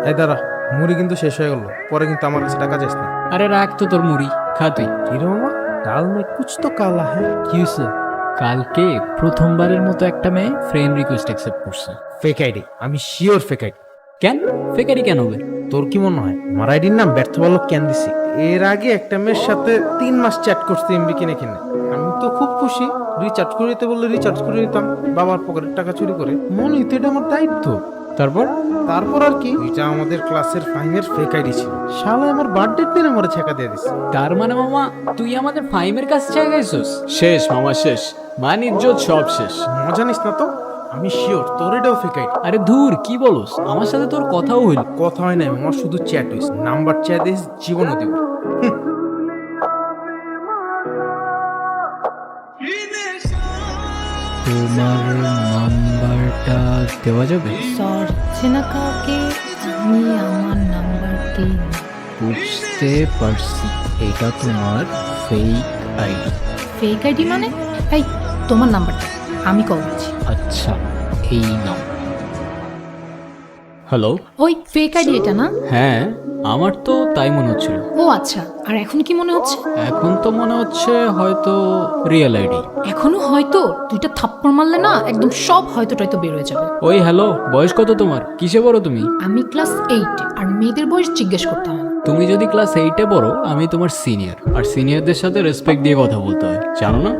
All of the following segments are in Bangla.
এই দাঁড়া, মুড়ি কিন্তু শেষ হয়ে গেল, পরে কিন্তু আমার কাছে টাকা চাইস না। আরে রাখ তো তোর মুড়ি, খা তুই। কি রে মামা, ডাল মে কুছ তো কালা হ্যাঁ, কি হয়েছে? কালকে প্রথমবারের মতো একটা মেয়ে ফ্রেন্ড রিকোয়েস্ট অ্যাকসেপ্ট করছে। ফেক আইডি, আমি শিওর ফেক আইডি। কেন ফেকারি কেন হবে? তোর কি মনে হয় আমার আইডির নাম ব্যর্থ বালক কেন দিছি? এর আগে একটা মেয়ের সাথে 3 মাস চ্যাট করতে এমবি কিনে কিনে। আমি তো খুব খুশি, রিচার্জ করে দিতে বললে রিচার্জ করে দিতাম, বাবার পকেটের টাকা চুরি করে। মনে হইতো এটা আমার দায়িত্ব। তারপর তারপর আর কি, এটা আমাদের ক্লাসের ফাইমের ফেক আইডি ছিল। শালা আমার বার্থডে দিনে মরে ছেকা দিয়ে দিস। তার মানে মামা তুই আমাদের ফাইমের কাছে চাইছিস? শেষ মামা শেষ, মান ইজ্জত সব শেষ। মজা নিস না তো, আমি শিওর তোর এটাও ফেক আইডি। আরে ধুর কি বলস, আমার সাথে তোর কথাও হইল। কথা হয় না আমার, শুধু চ্যাট হইস, নাম্বার চ্যাট দিস, জীবনও দিব। তোমার নাম্বারটা দেওয়া যাবে? স্যার চেনা কাউকে আমি আমার নাম্বার দিই না। বুঝতে পারছি, এটা তোমার ফেক আইডি। ফেক আইডি মানে? এই তোমার নাম্বারটা আমি কল দিচ্ছি। আচ্ছা এই নাও। হ্যালো। ওই ফেক আইডি এটা না? হ্যাঁ আমার তো তাই মনে হচ্ছিল। ও আচ্ছা, আর এখন কি মনে হচ্ছে? এখন তো মনে হচ্ছে হয়তো রিয়েল আইডি। এখনো হয়তো? দুইটা থাপ্পড় মারলে না একদম সব হয়তো টয়তো বের হয়ে যাবে। ওই হ্যালো, বয়স কত তোমার? কিসে পড়ো তুমি? আমি ক্লাস 8, আর মেয়েদের বয়স জিজ্ঞেস করতে হয় না। তুমি যদি ক্লাস 8-এ পড়ো, আমি তোমার সিনিয়র, আর সিনিয়রদের সাথে রেসপেক্ট দিয়ে কথা বলতে হয়, জানো না?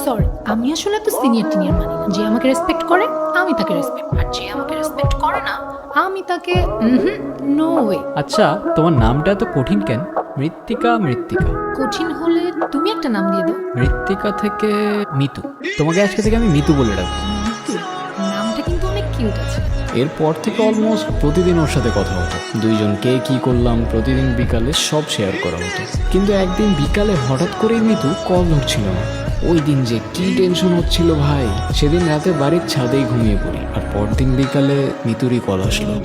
সরি, আমি আসলে এত সিনিয়র টিনিয়র মানি না। যে আমাকে রেসপেক্ট করে আমি তাকে রেসপেক্ট, আর যে আমাকে রেসপেক্ট করে না আমি তাকে নো ওয়ে। আচ্ছা তোমার নামটা এত কঠিন কেন? মৃত্তিকা মৃত্তিকা। কঠিন হলে তুমি একটা নাম দিয়ে দাও। মৃত্তিকা থেকে মিতু। তোমাকে আজকে থেকে আমি মিতু বলে ডাকবো। মিতু নামটা কিন্তু অনেক কিউট আছে। এরপর থেকে অলমোস্ট প্রতিদিন ওর সাথে কথা হতো, দুইজন কে কি করলাম প্রতিদিন বিকালে সব শেয়ার করা হতো। কিন্তু একদিন বিকালে হঠাৎ করেই মিতু কল ধরছিল না। ওই দিন যে কি টেনশন হচ্ছিল ভাই, সেদিন রাতে বাড়ির ছাদেই ঘুমিয়ে পড়ি, আর পরদিন বিকালে মিতুরই কল আসলো।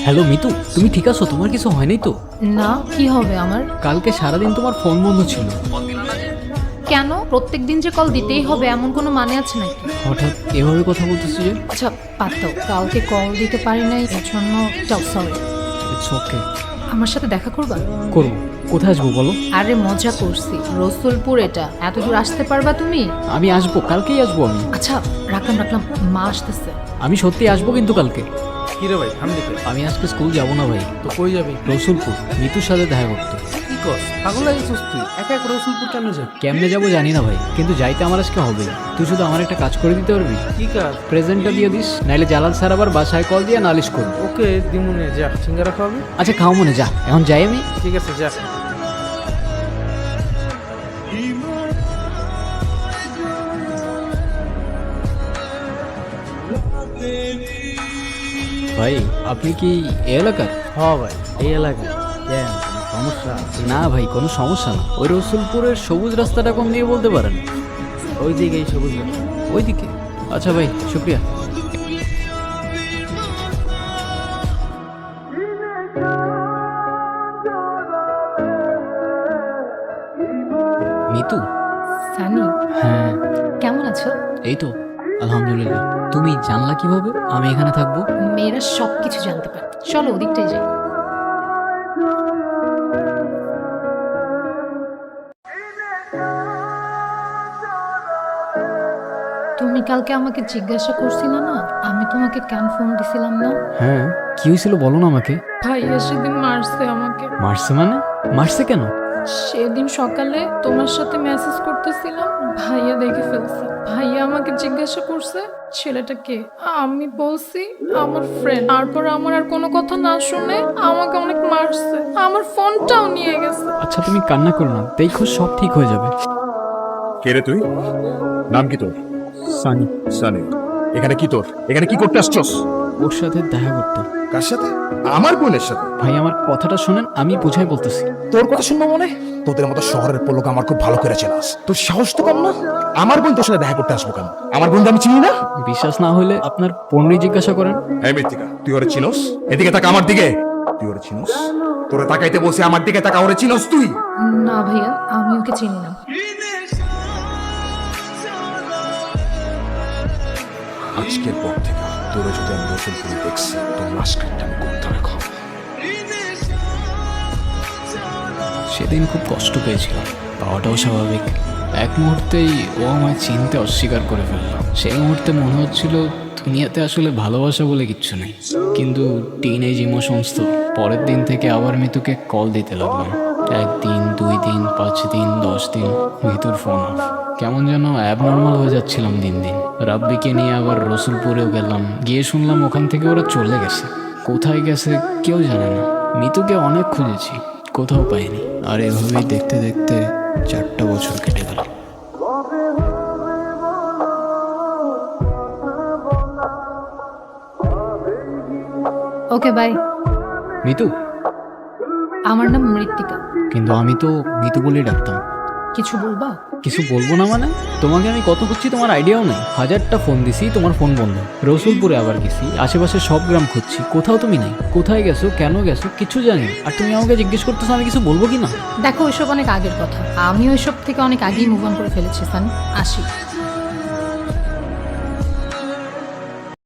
হ্যালো মিতু, তুমি ঠিক আছো? তোমার কিছু হয়নি তো? না, কি হবে আমার? কালকে সারাদিন তোমার ফোন বন্ধ ছিল। কেন প্রত্যেকদিন যে কল দিতেই হবে এমন কোনো মানে আছে নাকি? হঠাৎ এভাবে কথা বলতেছি যে? আচ্ছা বাদ দাও, কালকে কল দিতে পারি নাই এর জন্য সরি। It's okay. আমার সাথে দেখা করবা? করবো। কোথায় আসবো বলো? আরে মজা করছি, রসুলপুর এটা, এত দূর আসতে পারবা তুমি? আমি আসবো, কালকেই আসবো আমি। আচ্ছা রাখলাম, মা আসতেছে। আমি সত্যি আসবো কিন্তু কালকে। কি রে ভাই, থাম দেখে। আমি আজকে স্কুল যাবো না ভাই। তো কই যাবি? রসুলপুর, মিতুর সাথে দেখা করতে। কি কর, পাগল লাগিস তুই? একা এক রসুলপুর কেন যাবি? কেমনে যাবো জানি না ভাই, কিন্তু যাইতে আমার আজকে হবে। তুই শুধু আমার একটা কাজ করে দিতে পারবি? কি কাজ? প্রেজেন্টটা দিয়ে দিস, নাইলে জালাল স্যার আবার বাসায় কল দিয়ে নালিশ করবে। ওকে দিমুনে, যা সিঙ্গারা খাওয়াবি। আচ্ছা খাও মনে, যা এখন যাই আমি। ঠিক আছে যা। ভাই আপনি কি এ এলাকার? হ ভাই, এই এলাকায়। কেন, কোনো সমস্যা? না ভাই কোনো সমস্যা না। ওই রসুলপুরের সবুজ রাস্তাটা কোন দিকে বলতে পারেন? ওই দিকেই সবুজ রাস্তা। ওইদিকে? আচ্ছা ভাই শুক্রিয়া। মিতু। সানি, হ্যাঁ কেমন আছো? এই তো আলহামদুলিল্লাহ। তুমি জানলা কিভাবে আমি এখানে থাকবো? মেয়েরা সব কিছু জানতে পারে, চলো ওদিকটাই যাই। তুমি কালকে আমাকে জিজ্ঞাসা করছিলে না আমি তোমাকে কেন ফোন দিছিলাম না? হ্যাঁ কি হয়েছিল বলো না আমাকে। ভাইয়া সেদিন মারছে আমাকে। মারছে মানে? মারছে কেন? সেদিন সকালে তোমার সাথে মেসেজ করতেছিলাম, ভাইয়া দেখে ফেলছে। ভাইয়া আমাকে জিজ্ঞাসা করছে ছেলেটা কে। আমি বলছি আমার ফ্রেন্ড। তারপর আমার আর কোনো কথা না শুনে আমাকে অনেক মারছে, আমার ফোনটাও নিয়ে গেছে। আচ্ছা তুমি কান্না করো না, দেখো সব ঠিক হয়ে যাবে। কে রে তুই? নাম কি তোর? সানি। সানি। এখানে কি তোর? এখানে কি করতে আসছস? ওর সাথে দেখা করতে। কার সাথে? আমার বোনের সাথে। ভাই আমার কথাটা শোনেন, আমি বুঝাই বলতেছি। তোর কথা শুনবো মনে? তোদের মতো শহরের পোলোক আমার খুব ভালো করে চেনাস। তোর সাহস তো কম না? আমার বোন তোর সাথে দেখা করতে আসবো কেন? আমার বোনকে আমি চিনি না? বিশ্বাস না হলে আপনার পণ্যি জিজ্ঞাসা করেন। এই মৃত্তিকা, তুই ওরে চিনোস? এদিকে তাকা আমার দিকে। তুই ওরে চিনোস? তোরে তাকাইতে বলছি, আমার দিকে তাকা। ওরে চিনোস তুই? না ভাইয়া, আমি ওকে চিনি না। আজকের পর থেকে তোরে যদি আমি রসুলপুরে দেখছি তোর মাস্কারটা আমি করতে রাখো। সেদিন খুব কষ্ট পেয়েছিলাম, পাওয়াটাও স্বাভাবিক। এক মুহূর্তেই ও আমায় চিনতে অস্বীকার করে ফেলল। সেই মুহূর্তে মনে হচ্ছিল দুনিয়াতে আসলে ভালোবাসা বলে কিচ্ছু নেই। কিন্তু টিনেজ ইমোশনস তো। পরের দিন থেকে আবার মিতুকে কল দিতে লাগলাম। 1 দিন, 2 দিন, 5 দিন, 10 দিন, মিতুর ফোন অফ। কেমন যেন অ্যাবনর্মাল হয়ে যাচ্ছিলাম দিন দিন। রাব্বিকে নিয়ে আবার রসুলপুরেও গেলাম, গিয়ে শুনলাম ওখান থেকে ওরা চলে গেছে। কোথায় গেছে কেউ জানে না। মিতুকে অনেক খুঁজেছি, কোথাও পাইনি। আর এভাবেই দেখতে দেখতে 4টা বছর কেটে গেল। Okay bye. মিতু? আমার নাম মৃত্তিকা। কিন্তু আমি তো মিতু বলেই ডাকতাম। কিছু বলবা? কিছু বলবো না মানে? তোমাকে আমি কত খুঁজছি তোমার আইডিয়াও নেই। 1000টা ফোন দিছি, তোমার ফোন বন্ধ। রসুলপুরে আবার গেছি, আশেপাশে সব গ্রাম খুঁজছি, কোথাও তুমি নাই। কোথায় গেছো, কেন গেছো কিছু জানি না। আর তুমি আমাকে জিজ্ঞেস করতেছো আমি কিছু বলবো কি না? দেখো ওইসব অনেক আগের কথা, আমি ওইসব থেকে অনেক আগেই মুভ অন করে ফেলেছি সানি। আসি।